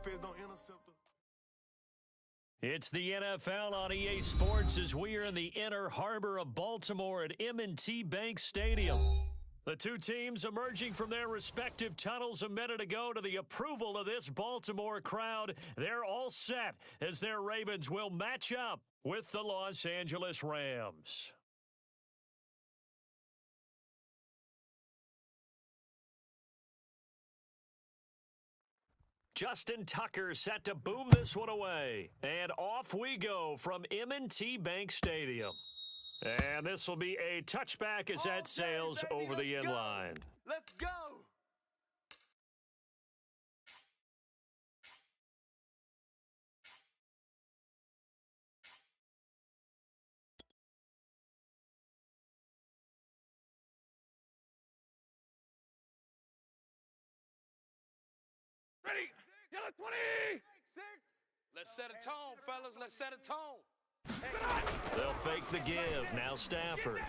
defense don't intercept her. It's the NFL on EA Sports as we are in the inner harbor of Baltimore at M&T Bank Stadium. The two teams emerging from their respective tunnels a minute ago to the approval of this Baltimore crowd. They're all set as their Ravens will match up with the Los Angeles Rams. Justin Tucker set to boom this one away. And off we go from M&T Bank Stadium. And this will be a touchback as that sails over the end line. Let's go! Ready? Yellow 20! 6. Let's set a tone, fellas. Let's set a tone. They'll fake the give. Now Stafford.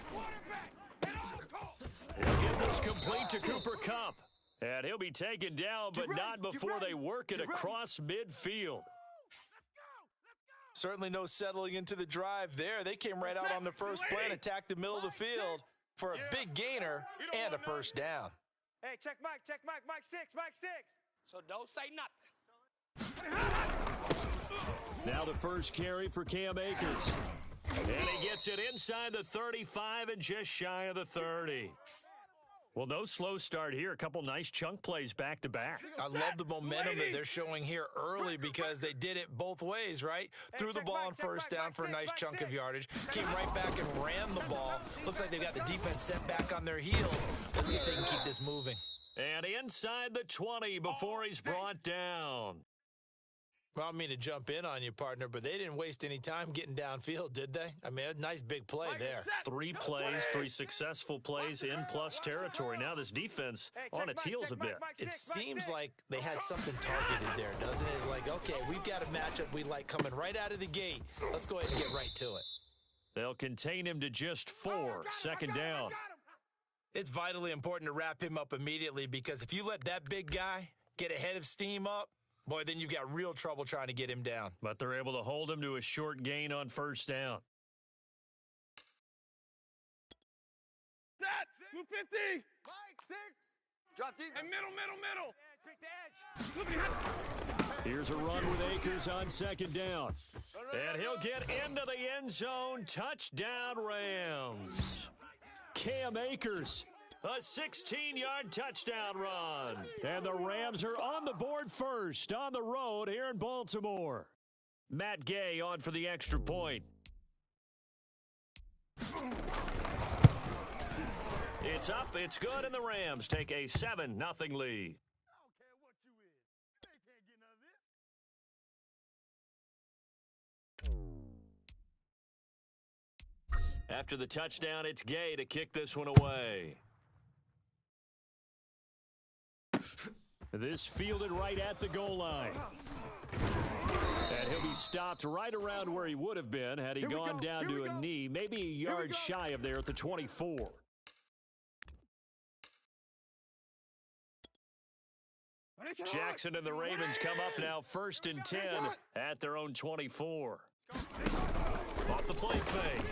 He'll get this complete to Cooper Kupp. And he'll be taken down, but not before they work it across midfield. Certainly no settling into the drive there. They came right out on the first play and attacked the middle of the field for a big gainer and a first down. Hey, check Mike, Mike 6, Mike 6. So don't say nothing. Now the first carry for Cam Akers. And he gets it inside the 35 and just shy of the 30. Well, no slow start here. A couple nice chunk plays back-to-back. I love the momentum that they're showing here early because they did it both ways, right? Threw the ball on first down for a nice chunk of yardage. Came right back and ran the ball. Looks like they got the defense set back on their heels. Let's see if they can keep this moving. And inside the 20 before he's brought down. Well, I don't mean to jump in on you, partner, but they didn't waste any time getting downfield, did they? I mean, a nice big play there. 3 plays, 3 successful plays in plus territory. Now this defense on its heels a bit. It seems like they had something targeted there, doesn't it? It's like, okay, we've got a matchup we like coming right out of the gate. Let's go ahead and get right to it. They'll contain him to just 4, second down. It's vitally important to wrap him up immediately because if you let that big guy get ahead of steam up, boy, then you've got real trouble trying to get him down. But they're able to hold him to a short gain on first down. Set! 250! Mike 6. Drop deep. And middle. Pick the edge. Here's a run with Akers on second down. And he'll get into the end zone. Touchdown, Rams. Cam Akers, a 16-yard touchdown run. And the Rams are on the board first on the road here in Baltimore. Matt Gay on for the extra point. It's up, it's good, and the Rams take a 7-0 lead. After the touchdown, it's Gay to kick this one away. This fielded right at the goal line. And he'll be stopped right around where he would have been had he gone down to a knee, maybe a yard shy of there at the 24. Jackson and the Ravens come up now 1st and 10 at their own 24. Off the play fake.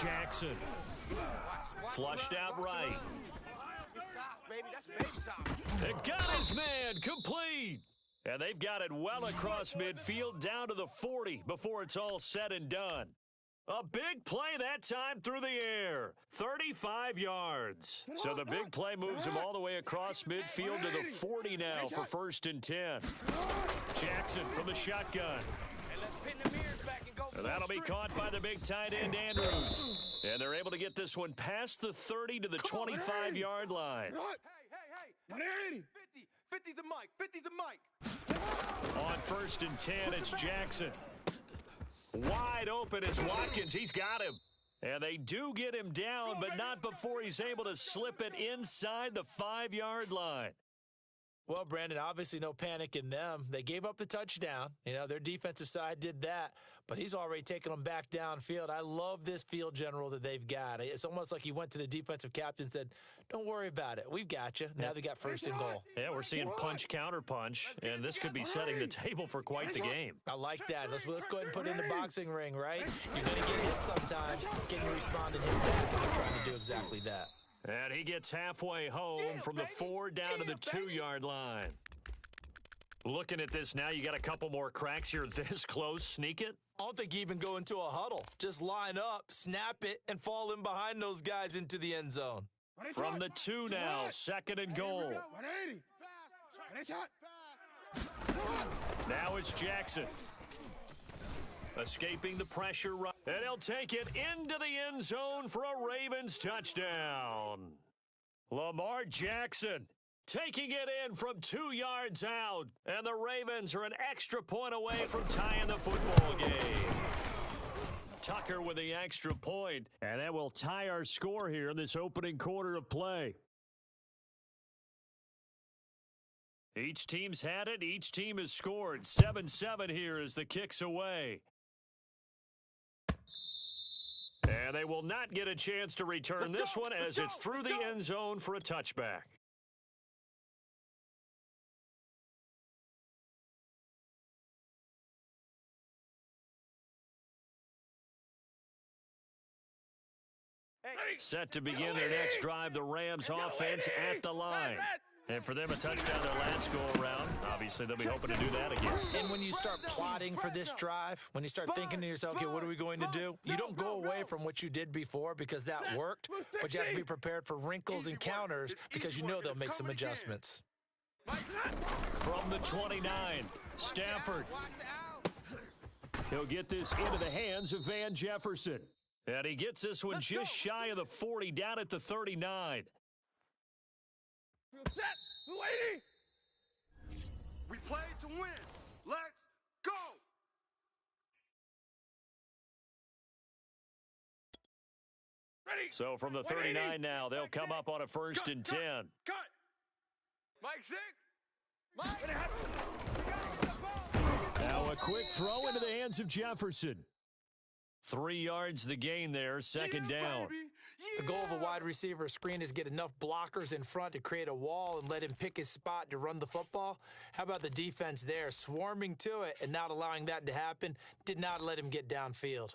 Jackson. Flushed out right. They got his man complete. And they've got it well across midfield down to the 40 before it's all said and done. A big play that time through the air. 35 yards. So the big play moves him all the way across midfield to the 40 now for 1st and 10. Jackson from the shotgun. And that'll be caught by the big tight end, Andrews. And they're able to get this one past the 30 to the 25-yard line. Hey. 50's the Mike. 50's the Mike. On 1st and 10, it's Jackson. Wide open is Watkins. He's got him. And they do get him down, but not before he's able to slip it inside the 5-yard line. Well, Brandon, obviously no panic in them. They gave up the touchdown. You know, their defensive side did that, but he's already taken them back downfield. I love this field general that they've got. It's almost like he went to the defensive captain and said, don't worry about it. We've got you. Now they got first and goal. Yeah, we're seeing punch, counter punch, and this could be setting the table for quite the game. I like that. Let's go ahead and put it in the boxing ring, right? You're going to get hit sometimes. Can you respond and hit back? And they're trying to do exactly that. And he gets halfway home from the 4 down to the 2-yard line. Looking at this now, you got a couple more cracks here this close. Sneak it? I don't think you even go into a huddle. Just line up, snap it, and fall in behind those guys into the end zone. From the 2 now, 2nd and goal. Now it's Jackson. Escaping the pressure, and he'll take it into the end zone for a Ravens touchdown. Lamar Jackson taking it in from 2 yards out, and the Ravens are an extra point away from tying the football game. Tucker with the extra point, and that will tie our score here in this opening quarter of play. Each team's had it. Each team has scored. 7-7 here as the kick's away. And they will not get a chance to return this one as it's through the end zone for a touchback. Set to begin their next drive, the Rams offense at the line. And for them, a touchdown their last go-around. Obviously, they'll be hoping to do that again. And when you start plotting for this drive, when you start thinking to yourself, okay, what are we going to do? You don't go away from what you did before because that worked, but you have to be prepared for wrinkles and counters because you know they'll make some adjustments. From the 29, Stafford. He'll get this into the hands of Van Jefferson. And he gets this one just shy of the 40, down at the 39. Set, lady. We play to win. Let's go. Ready. So from the 39 now, they'll come up on a 1st and 10. Cut. Mike 6. Mike. Now a quick throw into the hands of Jefferson. 3 yards the gain there, 2nd down. The goal of a wide receiver screen is get enough blockers in front to create a wall and let him pick his spot to run the football. How about the defense there, swarming to it and not allowing that to happen? Did not let him get downfield.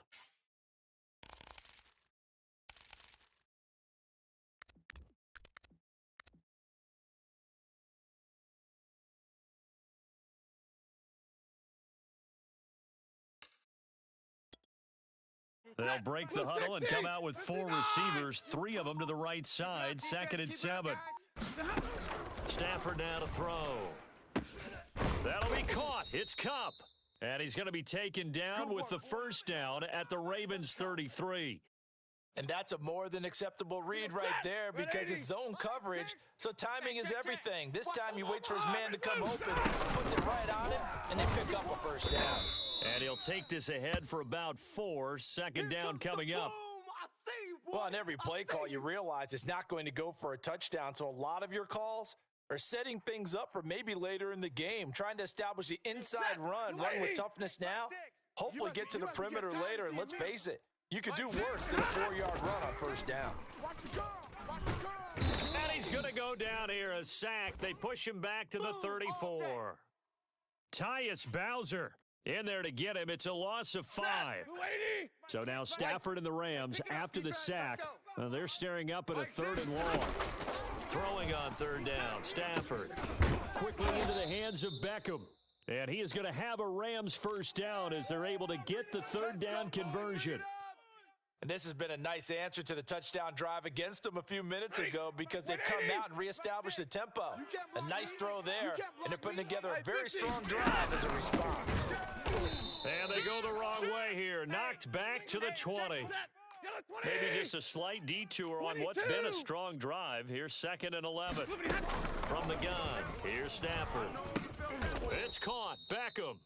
They'll break the huddle and come out with 4 receivers, 3 of them to the right side, 2nd and 7. Stafford now to throw. That'll be caught. It's Kupp. And he's going to be taken down with the 1st down at the Ravens 33. And that's a more than acceptable read right there because it's zone coverage, so timing is everything. This time he waits for his man to come open, puts it right on him, and they pick up a 1st down. And he'll take this ahead for about 4, 2nd down coming up. Well, on every play call, you realize it's not going to go for a touchdown, so a lot of your calls are setting things up for maybe later in the game, trying to establish the inside run with toughness now, hopefully get to the perimeter later, and let's face it, you could do worse than a 4-yard run on 1st down. And he's going to go down here, a sack. They push him back to the 34. Tyus Bowser in there to get him. It's a loss of 5. So now Stafford and the Rams, after the sack, they're staring up at a 3rd and long. Throwing on 3rd down, Stafford quickly into the hands of Beckham. And he is going to have a Rams 1st down as they're able to get the 3rd down conversion. And this has been a nice answer to the touchdown drive against them a few minutes ago because they've come out and reestablished the tempo. A nice throw there, and they're putting together a very strong drive as a response. And they go the wrong way here. Knocked back to the 20. Maybe just a slight detour on what's been a strong drive. Here's 2nd and 11. From the gun, here's Stafford. It's caught. Beckham.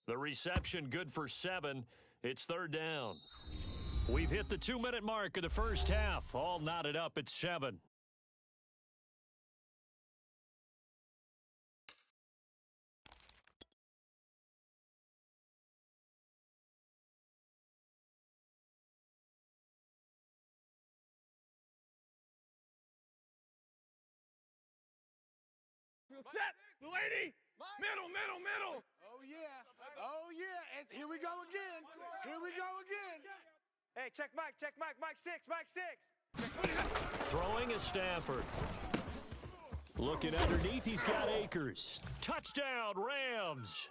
The reception good for 7. It's 3rd down. We've hit the 2-minute mark of the 1st half. All knotted up at 7. Set. Lady. Middle. Oh, yeah. Oh, yeah. And here we go again. Here we go again. Hey, check Mike. Mike 6. Throwing is Stafford. Looking underneath, he's got Akers. Touchdown, Rams.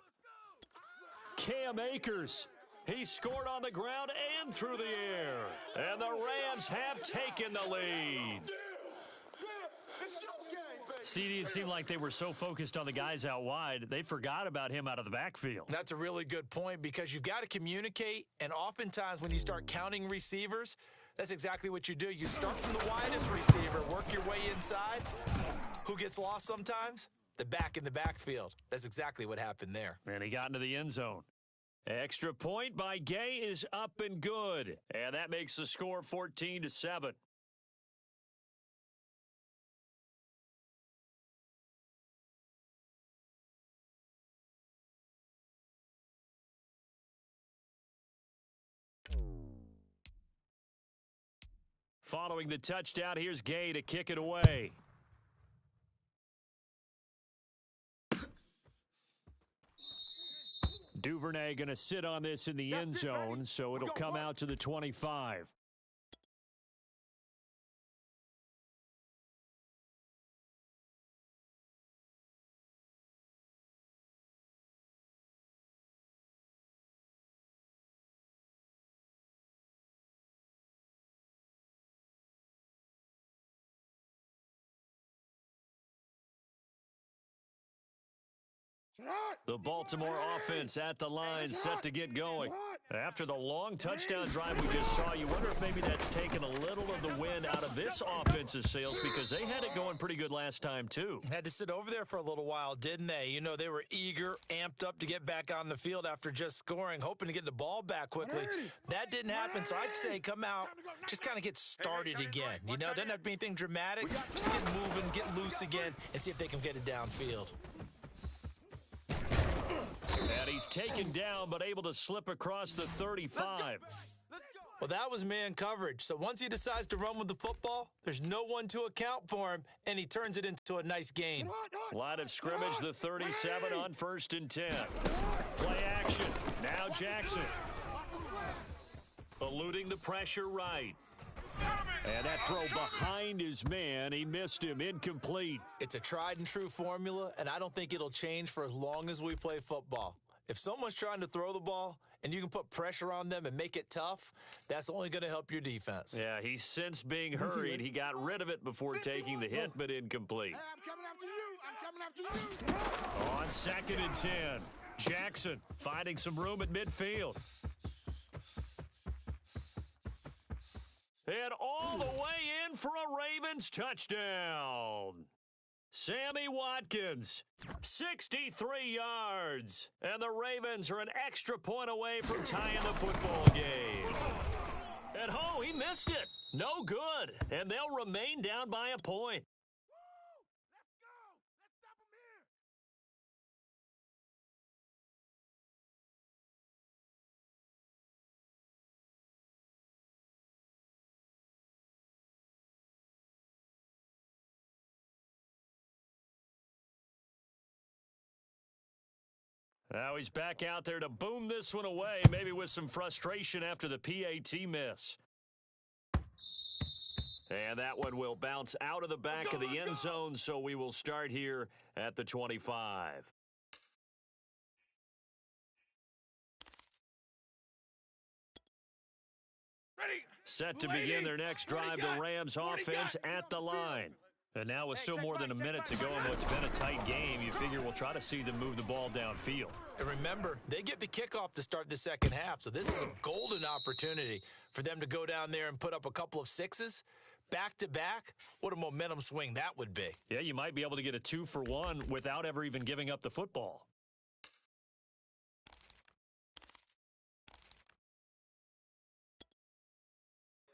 Cam Akers. He scored on the ground and through the air. And the Rams have taken the lead. CD, it seemed like they were so focused on the guys out wide, they forgot about him out of the backfield. That's a really good point because you've got to communicate, and oftentimes when you start counting receivers, that's exactly what you do. You start from the widest receiver, work your way inside. Who gets lost sometimes? The back in the backfield. That's exactly what happened there. And he got into the end zone. Extra point by Gay is up and good. And that makes the score 14-7. Following the touchdown, here's Gay to kick it away. Duvernay going to sit on this in the end zone, so it'll come out to the 25. The Baltimore offense at the line, set to get going. After the long touchdown drive we just saw, you wonder if maybe that's taken a little of the wind out of this offense's sails because they had it going pretty good last time, too. Had to sit over there for a little while, didn't they? You know, they were eager, amped up to get back on the field after just scoring, hoping to get the ball back quickly. That didn't happen, so I'd say come out, just kind of get started again. You know, it doesn't have to be anything dramatic. Just get moving, get loose again, and see if they can get it downfield. And he's taken down, but able to slip across the 35. Well, that was man coverage. So once he decides to run with the football, there's no one to account for him, and he turns it into a nice gain. Line of scrimmage, the 37 on 1st and 10. Play action. Now Jackson. Eluding the pressure right. And that throw behind his man, he missed him, incomplete. It's a tried and true formula, and I don't think it'll change for as long as we play football. If someone's trying to throw the ball and you can put pressure on them and make it tough, that's only going to help your defense. Yeah, he's since being hurried. He got rid of it before taking the hit, but incomplete. I'm coming after you. On 2nd and 10, Jackson finding some room at midfield. And all the way in for a Ravens touchdown. Sammy Watkins, 63 yards. And the Ravens are an extra point away from tying the football game. And he missed it. No good. And they'll remain down by a point. Now he's back out there to boom this one away, maybe with some frustration after the PAT miss. And that one will bounce out of the back of the end zone, so we will start here at the 25. Ready. Set to begin their next drive, the Rams offense at the line. And now with still more than a minute to go in what's been a tight game, you figure we'll try to see them move the ball downfield. And remember, they get the kickoff to start the second half, so this is a golden opportunity for them to go down there and put up a couple of sixes. Back-to-back, what a momentum swing that would be. Yeah, you might be able to get a 2-for-1 without ever even giving up the football.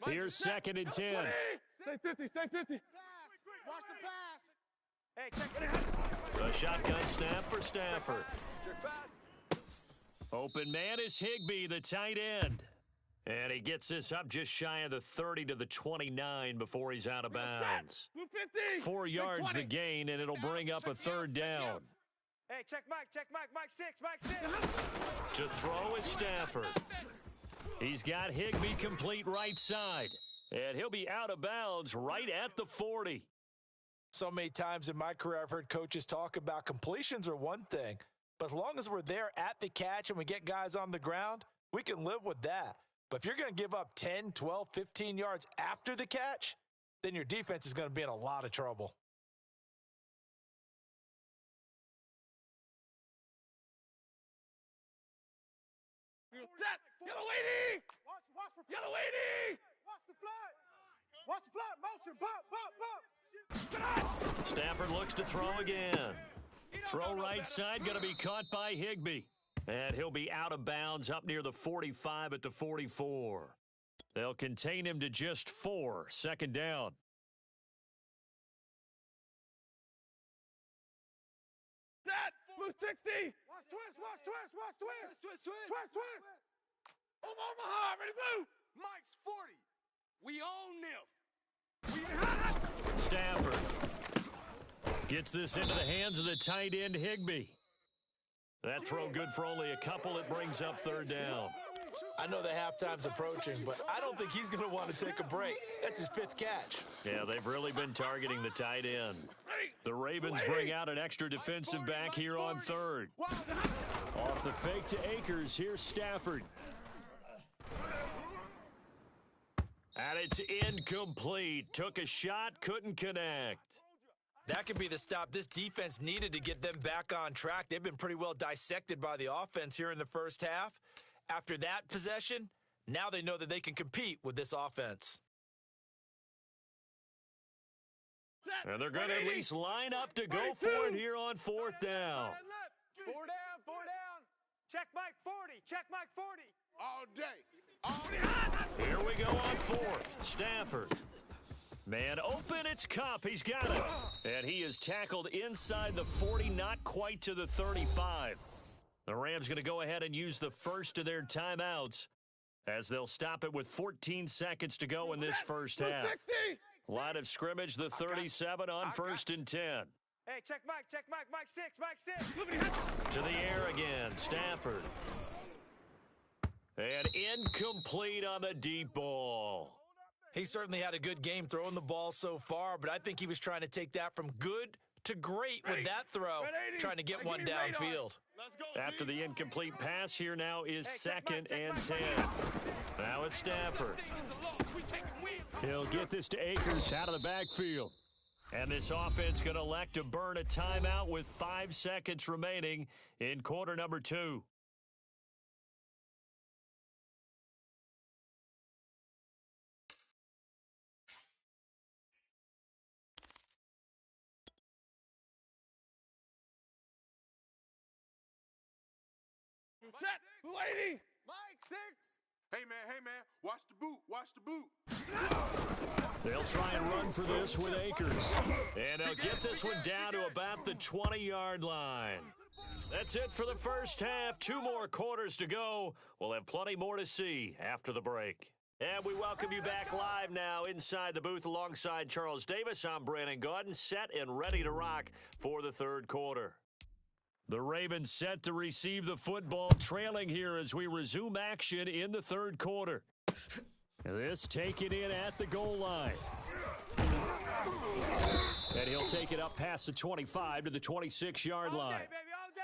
Here's 2nd and 10. Stay 50, stay 50. Watch the pass. Hey, check. A shotgun snap for Stafford. Open man is Higbee, the tight end. And he gets this up just shy of the 30 to the 29 before he's out of bounds. 4 yards the gain, and it'll bring up a third down. Hey, check Mike, Mike 6, Mike 6. To throw is Stafford. He's got Higbee complete right side, and he'll be out of bounds right at the 40. So many times in my career, I've heard coaches talk about completions are one thing, but as long as we're there at the catch and we get guys on the ground, we can live with that. But if you're going to give up 10, 12, 15 yards after the catch, then your defense is going to be in a lot of trouble. Set! Yellow lady! Yellow lady! Watch the flat! Watch the flat motion! Bump! Stafford looks to throw again. Throw right side, going to be caught by Higbee. And he'll be out of bounds up near the 45 at the 44. They'll contain him to just 4, second down. Set! Blue 60! Watch twist! Omaha, ready, blue! Mike's 40. We own them. Stafford gets this into the hands of the tight end Higbee. That throw good for only a couple. It brings up third down. I know the halftime's approaching, but I don't think he's going to want to take a break. That's his 5th catch. Yeah, they've really been targeting the tight end. The Ravens bring out an extra defensive back here on third. Off the fake to Akers, here's Stafford. And it's incomplete. Took a shot, couldn't connect. That could be the stop this defense needed to get them back on track. They've been pretty well dissected by the offense here in the first half. After that possession, now they know that they can compete with this offense. And they're going to at least line up to go for it here on 4th down. 4 down. Check Mike 40, check Mike 40. All day. Here we go on 4th. Stafford. Man open, it's Cup. He's got it. And he is tackled inside the 40, not quite to the 35. The Rams going to go ahead and use the first of their timeouts as they'll stop it with 14 seconds to go in this first half. Line of scrimmage, the 37 on 1st and 10. Hey, check Mike, Mike 6, Mike 6. To the air again, Stafford. And incomplete on the deep ball. He certainly had a good game throwing the ball so far, but I think he was trying to take that from good to great with that throw, trying to get one downfield. After the incomplete pass, here now is 2nd and 10. Now it's Stafford. He'll get this to Akers out of the backfield. And this offense going to elect to burn a timeout with 5 seconds remaining in quarter number 2. Set! Lady! Mike 6. Hey, man. Watch the boot. They'll try and run for this with Akers. And they'll get this one down to about the 20-yard line. That's it for the first half. 2 more quarters to go. We'll have plenty more to see after the break. And we welcome you back live now inside the booth alongside Charles Davis. I'm Brandon Gaudin, set and ready to rock for the third quarter. The Ravens set to receive the football, trailing here as we resume action in the third quarter. This taken in at the goal line. And he'll take it up past the 25 to the 26-yard line. All day, baby, all day.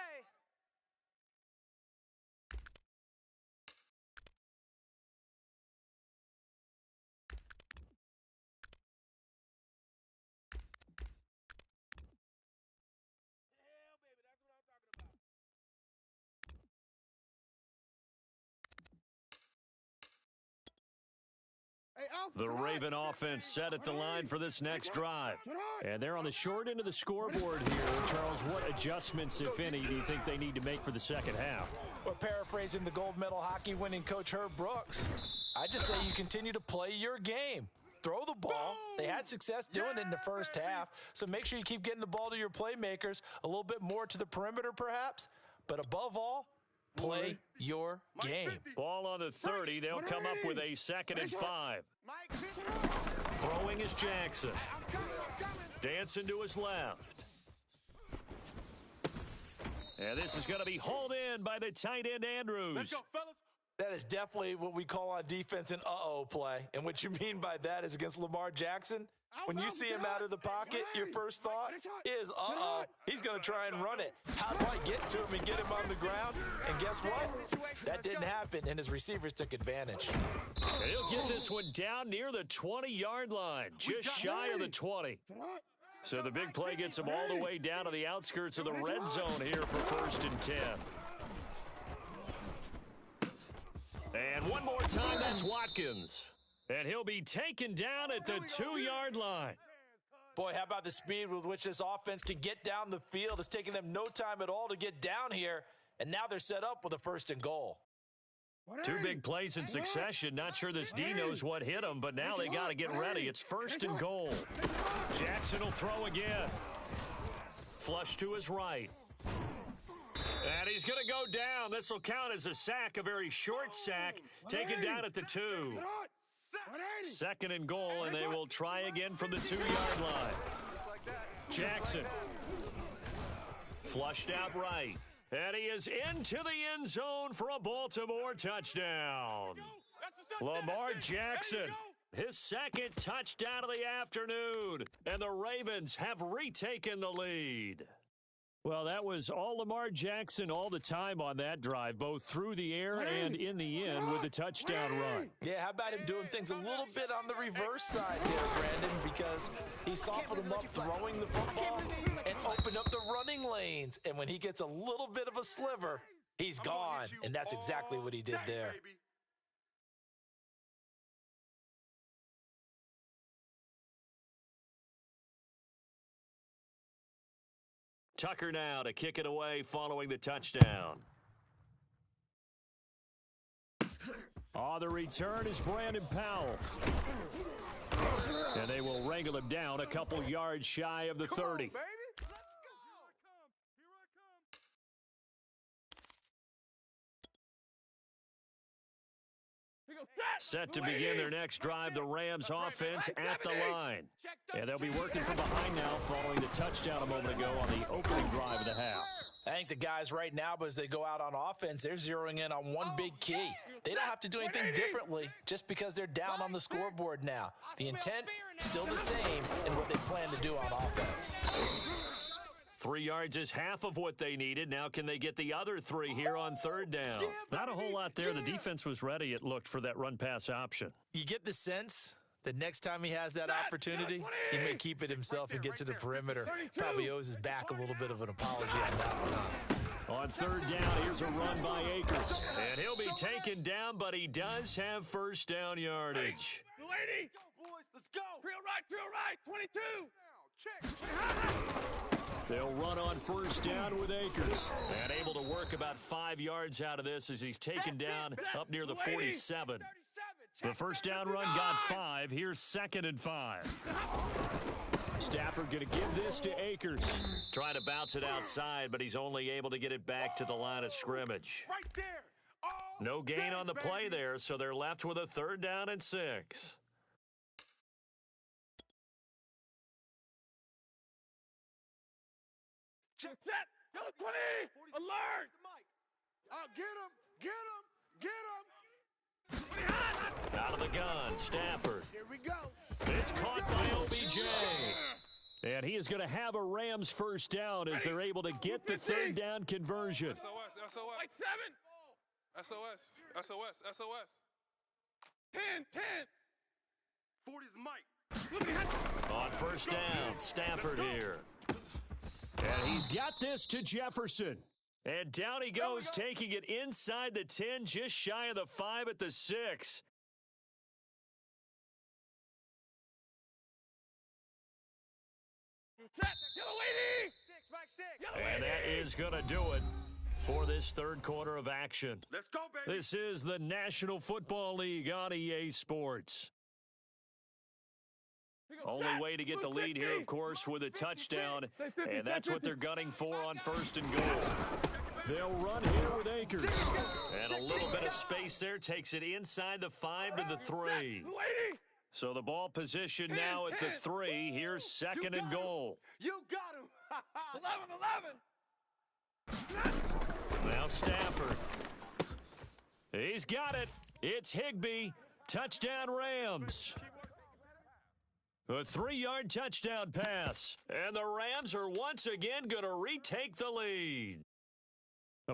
The Raven offense set at the line for this next drive. And they're on the short end of the scoreboard here. Charles, what adjustments, if any, do you think they need to make for the second half? Well, paraphrasing the gold medal hockey winning coach Herb Brooks, I just say you continue to play your game. Throw the ball. They had success doing it in the first half, so make sure you keep getting the ball to your playmakers, a little bit more to the perimeter perhaps, but above all, Play your game. Ball on the 30. They'll come up with a 2nd and 5. Mike, pitch it up. Throwing is Jackson. I'm coming. Dancing to his left. And this is going to be hauled in by the tight end Andrews. Let's go, fellas. That is definitely what we call on defense an uh-oh play. And what you mean by that is against Lamar Jackson, when you see him out of the pocket, your first thought is, uh-oh, he's going to try and run it. How do I get to him and get him on the ground? And guess what? That didn't happen, and his receivers took advantage. And he'll get this one down near the 20-yard line, just shy of the 20. So the big play gets him all the way down to the outskirts of the red zone here for 1st and 10. And one more time, that's Watkins. And he'll be taken down at the 2-yard line. Boy, how about the speed with which this offense can get down the field? It's taken them no time at all to get down here, and now they're set up with a 1st and goal. 2 big plays in succession. Not sure this D knows what hit him, but now they got to get ready. It's 1st and goal. Jackson will throw again. Flush to his right. And he's going to go down. This will count as a sack, a very short sack, taken down at the 2. 2nd and goal, and they will try again from the 2-yard line. Jackson. Flushed out right. And he is into the end zone for a Baltimore touchdown. Lamar Jackson, his 2nd touchdown of the afternoon. And the Ravens have retaken the lead. Well, that was all Lamar Jackson all the time on that drive, both through the air and in the end with the touchdown run. Yeah, how about him doing things a little bit on the reverse side there, Brandon, because he softened them up throwing the football and opened up the running lanes. And when he gets a little bit of a sliver, he's gone. And that's exactly what he did there. Tucker now to kick it away following the touchdown. On the return is Brandon Powell. And they will wrangle him down a couple yards shy of the 30. Set to begin their next drive, the Rams offense at the line. And they'll be working from behind now following the touchdown a moment ago on the opening drive of the half. I think the guys right now, as they go out on offense, they're zeroing in on one big key. They don't have to do anything differently just because they're down on the scoreboard now. The intent, still the same in what they plan to do on offense. 3 yards is half of what they needed. Now can they get the other 3 here on 3rd down? Not a whole lot there. The defense was ready, it looked, for that run-pass option. You get the sense that next time he has that opportunity, he may keep it himself and get to the perimeter. Probably owes his back a little bit of an apology on that one. On 3rd down, here's a run by Akers. And he'll be taken down, but he does have 1st down yardage. Lady. Let's go. Drill right, 22. They'll run on 1st down with Akers. And able to work about 5 yards out of this as he's taken down up near the 47. The 1st down run got 5. Here's 2nd and 5. Stafford going to give this to Akers. Trying to bounce it outside, but he's only able to get it back to the line of scrimmage. Right there. No gain on the play there, so they're left with a 3rd down and 6. Set. Yellow 20. Alert. Get him. Out of the gun, Stafford. Here we go. It's caught by OBJ. And he is going to have a Rams 1st down as they're able to get the 3rd down conversion. SOS. Like 7. SOS. 10. 40's Mike. On 1st down, Stafford here. And he's got this to Jefferson. And down he goes, taking it inside the 10, just shy of the 5 at the 6. Set. Yellow 80. And that is going to do it for this 3rd quarter of action. Let's go, baby. This is the National Football League on EA Sports. Only way to get the lead here, of course, with a touchdown, and that's what they're gunning for on 1st and goal. They'll run here with Akers. And a little bit of space there takes it inside the 5 to the 3. So the ball position now at the 3. Here's second and goal. You got him. 11. Now Stafford. He's got it. It's Higbee. Touchdown Rams. A 3-yard touchdown pass. And the Rams are once again going to retake the lead.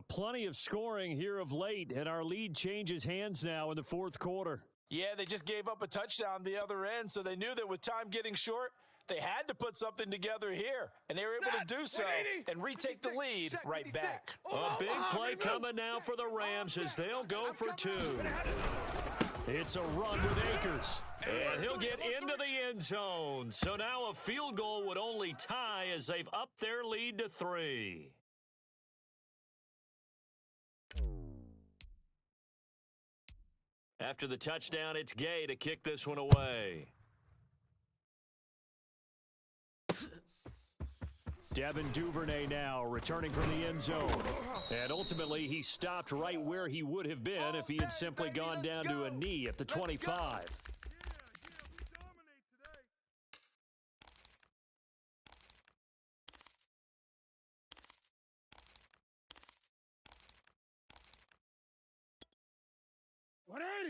Plenty of scoring here of late, and our lead changes hands now in the fourth quarter. Yeah, they just gave up a touchdown the other end, so they knew that with time getting short, they had to put something together here, and they were able to do so and retake the lead right back. A big play coming now for the Rams as they'll go for 2. It's a run with Akers, and he'll get into the end zone. So now a field goal would only tie as they've upped their lead to 3. After the touchdown, it's Gay to kick this one away. Devin Duvernay now returning from the end zone. And ultimately, he stopped right where he would have been if he had simply gone down to a knee at the 25.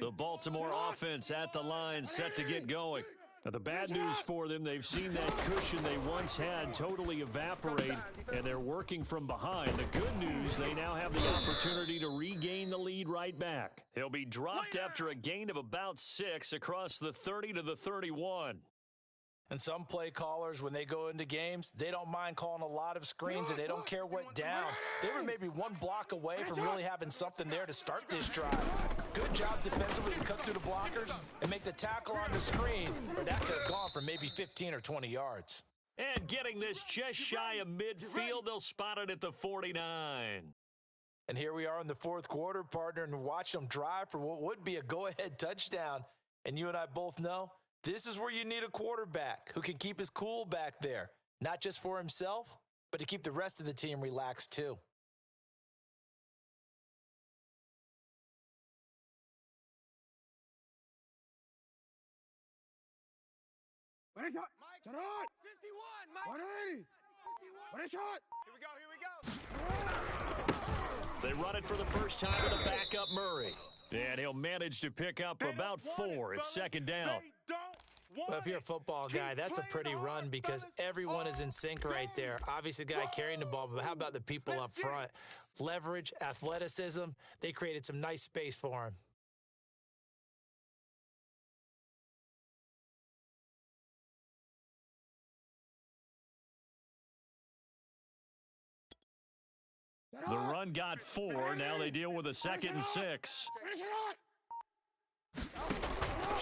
The Baltimore offense at the line set to get going. Now, the bad news for them, they've seen that cushion they once had totally evaporate, and they're working from behind. The good news, they now have the opportunity to regain the lead right back. He'll be dropped after a gain of about 6 across the 30 to the 31. And some play callers, when they go into games, they don't mind calling a lot of screens, and they don't care what down. They were maybe one block away from really having something there to start this drive. Good job defensively to cut through the blockers and make the tackle on the screen, or that could have gone for maybe 15 or 20 yards. And getting this just shy of midfield, they'll spot it at the 49. And here we are in the fourth quarter, partner, and watch them drive for what would be a go-ahead touchdown. And you and I both know, this is where you need a quarterback who can keep his cool back there, not just for himself, but to keep the rest of the team relaxed too. What a shot! Mike, 51, Mike. 180! What a shot! Here we go. They run it for the first time with a backup Murray. And he'll manage to pick up about 4 at second down. Well, if you're a football guy, that's a pretty run because everyone is in sync right there. Obviously, the guy carrying the ball, but how about the people up front? Leverage, athleticism, they created some nice space for him. The run got 4. Now they deal with a 2nd and 6.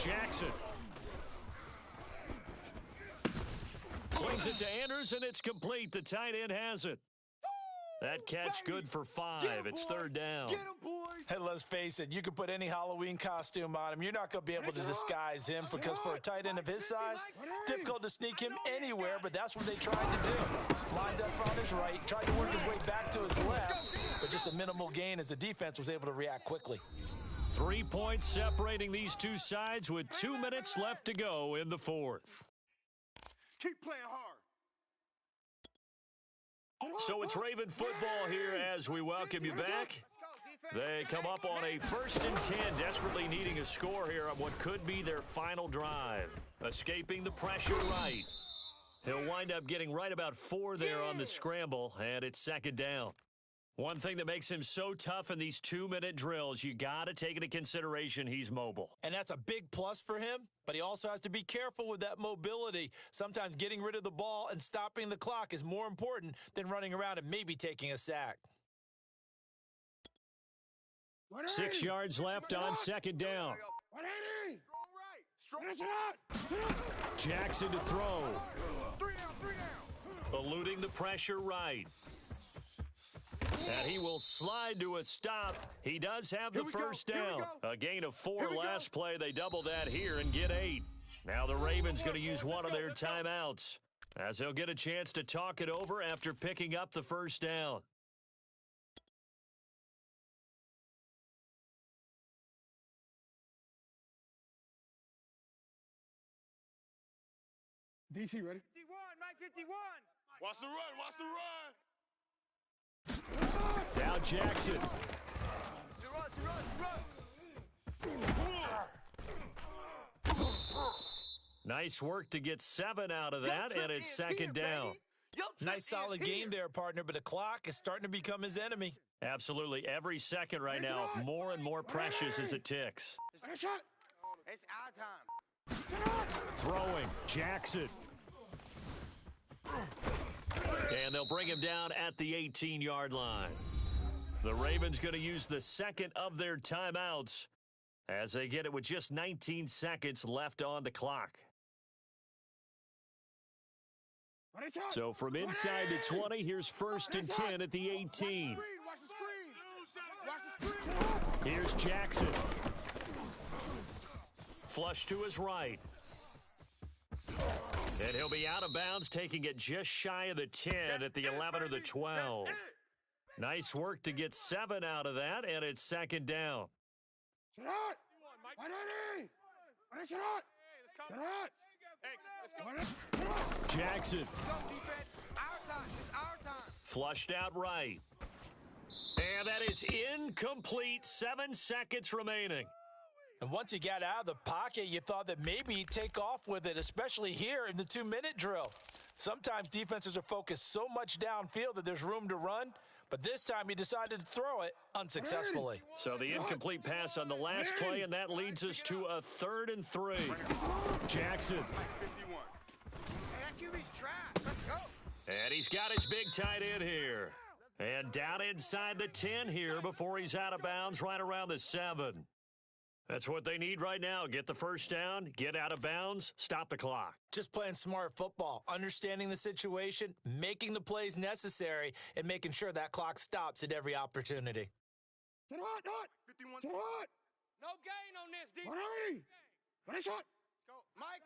Jackson. Swings it to Anders, and it's complete. The tight end has it. That catch good for 5. It's 3rd down. Get him, boys. Hey, let's face it, you can put any Halloween costume on him. You're not going to be able to disguise him because for a tight end of his size, difficult to sneak him anywhere, but that's what they tried to do. Lined up on his right, tried to work his way back to his left, but just a minimal gain as the defense was able to react quickly. 3 points separating these two sides with 2 minutes left to go in the fourth. Keep playing hard. So it's Raven football here as we welcome you back. They come up on a 1st and 10, desperately needing a score here on what could be their final drive. Escaping the pressure right. He'll wind up getting right about 4 there on the scramble, and it's 2nd down. One thing that makes him so tough in these 2-minute drills, you got to take into consideration he's mobile. And that's a big plus for him, but he also has to be careful with that mobility. Sometimes getting rid of the ball and stopping the clock is more important than running around and maybe taking a sack. 6 yards left on 2nd down. 180. Strong right. Jackson to throw. 3 down. Eluding the pressure right. And he will slide to a stop. He does have the first down. A gain of 4 last play. They double that here and get 8. Now the Ravens going to use one of their timeouts as they'll get a chance to talk it over after picking up the first down. DC, ready? 51, Mike 51. Watch the run, watch the run. Now Jackson. Nice work to get 7 out of that, and it's second down. Nice solid game there, partner, but the clock is starting to become his enemy. Absolutely. Every second right now, more and more precious as it ticks. Ready, shot. It's our time. Throwing, Jackson. And they'll bring him down at the 18-yard line. The Ravens going to use the second of their timeouts as they get it with just 19 seconds left on the clock. Ready, shot. So from inside the 20, here's 1st and 10 at the 18. Watch the screen, watch the screen. Here's Jackson. Flush to his right. And he'll be out of bounds, taking it just shy of the 10 at the 11 or the 12. Nice work to get 7 out of that, and it's second down. Shot. Ready. Ready, shot. Shot. Jackson. Go, defense. Our time. It's our time. Flushed out right. And that is incomplete. 7 seconds remaining. And once he got out of the pocket, you thought that maybe he'd take off with it, especially here in the 2-minute drill. Sometimes defenses are focused so much downfield that there's room to run, but this time he decided to throw it unsuccessfully. So the incomplete pass on the last play, and that leads us to a 3rd and 3. Jackson. 51. Hey, that QB's trash. Let's go. And he's got his big tight end here. And down inside the 10 here before he's out of bounds right around the 7. That's what they need right now. Get the first down, get out of bounds, stop the clock. Just playing smart football, understanding the situation, making the plays necessary, and making sure that clock stops at every opportunity. Shot. Shot. 51. Shot. No gain on this, defense. Ready. Ready, shot. Go. Mike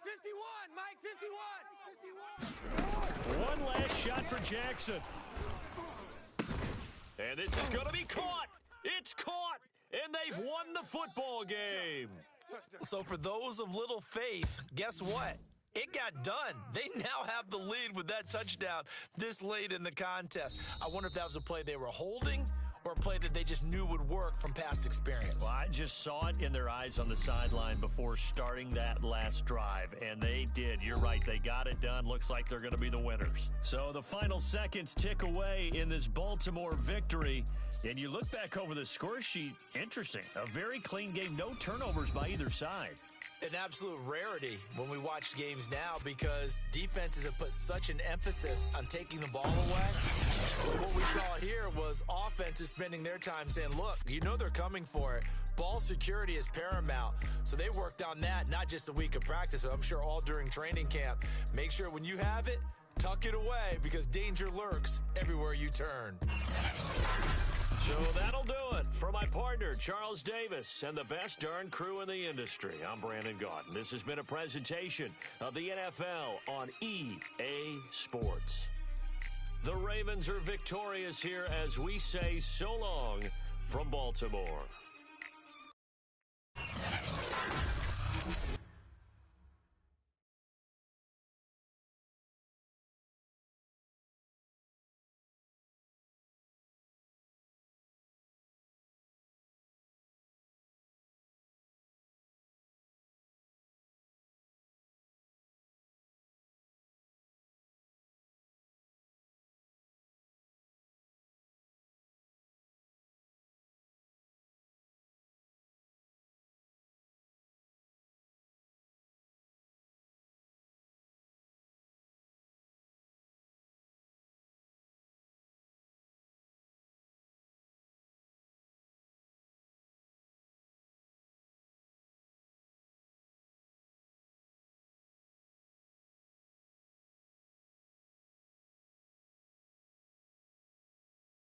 51. Mike 51. One last shot for Jackson. And this is going to be caught. It's caught. And they've won the football game. So for those of little faith, guess what? It got done. They now have the lead with that touchdown this late in the contest. I wonder if that was a play they were holding or a play that they just knew would work from past experience. Well, I just saw it in their eyes on the sideline before starting that last drive, and they did. You're right. They got it done. Looks like they're going to be the winners. So the final seconds tick away in this Baltimore victory, and you look back over the score sheet, interesting. A very clean game, no turnovers by either side. An absolute rarity when we watch games now because defenses have put such an emphasis on taking the ball away. But what we saw here was offenses spending their time saying, look, you know they're coming for it. Ball security is paramount. So they worked on that, not just a week of practice, but I'm sure all during training camp. Make sure when you have it, tuck it away because danger lurks everywhere you turn. So that'll do it for my partner, Charles Davis, and the best darn crew in the industry. I'm Brandon Gaudin. This has been a presentation of the NFL on EA Sports. The Ravens are victorious here as we say so long from Baltimore.